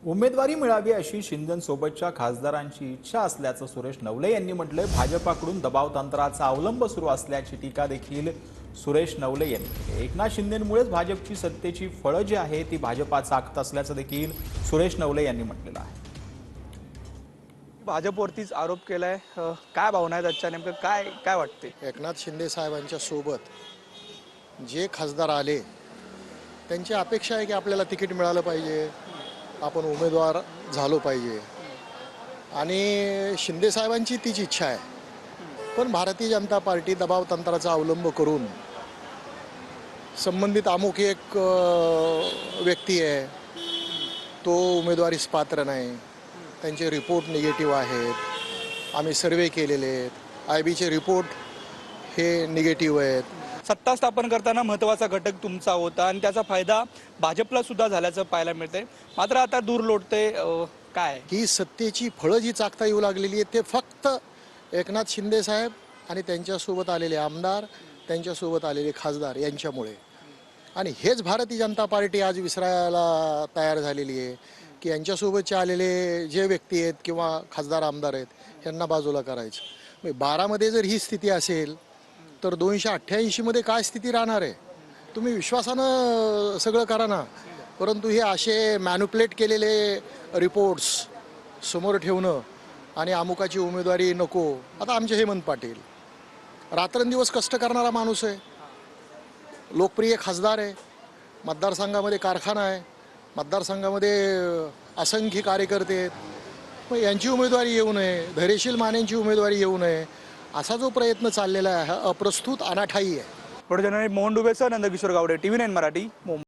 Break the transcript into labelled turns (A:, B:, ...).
A: उमेदवारी मिळावी अशी शिंदेंसोबतच्या खासदारांची इच्छा असल्याचं सुरेश नवले यांनी म्हटलंय। भाजपाकडून दबाव तंत्राचा अवलंब सुरू असल्याची टीका देखील सुरेश नवले यांनी केली। एकनाथ शिंदेंमुळेच भाजपची सत्तेची फळं जी आहे ती भाजपा चाकत असल्याचं देखील सुरेश नवले यांनी म्हटलेलं आहे।
B: भाजपवरतीच आरोप केलाय, काय भावना आहेत आजच्या, नेमकं काय काय वाटते?
C: एकनाथ शिंदे साहेबांच्या सोबत जे खासदार आले त्यांची अपेक्षा आहे की आपल्याला तिकीट मिळालं पाहिजे, आपण उमेदवार झालो पाहिजे आणि शिंदे साहेबांची तीच इच्छा आहे। पण भारतीय जनता पार्टी दबाव तंत्राचा अवलंब करून संबंधित अमुक एक व्यक्ती आहे, तो उमेदवारीस पात्र नाही, त्यांचे रिपोर्ट निगेटिव्ह आहेत, आम्ही सर्वे केलेले आहेत, IBचे रिपोर्ट हे निगेटिव्ह आहेत।
B: सत्ता स्थापन करताना महत्त्वाचा घटक तुमचा होता आणि त्याचा फायदा भाजपला सुद्धा झाल्याचं पाहायला मिळतंय, मात्र आता दूर लोटते काय
C: ही सत्तेची फळं जी चाकता येऊ लागलेली आहे ते फक्त एकनाथ शिंदे साहेब आणि त्यांच्यासोबत आलेले आमदार, त्यांच्यासोबत आलेले खासदार यांच्यामुळे। आणि हेच भारतीय जनता पार्टी आज विसरायला तयार झालेली आहे की यांच्यासोबतचे आलेले जे व्यक्ती आहेत किंवा खासदार आमदार आहेत यांना बाजूला करायचं। 12मध्ये जर ही स्थिती असेल तर 288मध्ये काय स्थिती राहणार आहे? तुम्ही विश्वासानं सगळं करा ना, परंतु हे असे मॅन्युप्युलेट केलेले रिपोर्ट्स समोर ठेवणं आणि अमुकाची उमेदवारी नको। आता आमचे हेमंत पाटील रात्रंदिवस कष्ट करणारा माणूस आहे, लोकप्रिय खासदार आहे, मतदारसंघामध्ये कारखाना आहे, मतदारसंघामध्ये असंख्य कार्यकर्ते आहेत, मग यांची उमेदवारी येऊ नये, धैर्यशील मानेंची उमेदवारी येऊ नये असा जो प्रयत्न चाललेला आहे हा अप्रस्तुत अनाठायी आहे।
B: मोहन डुबेसह नंदकिशोर गावडे, TV9 मराठी, मुंबई।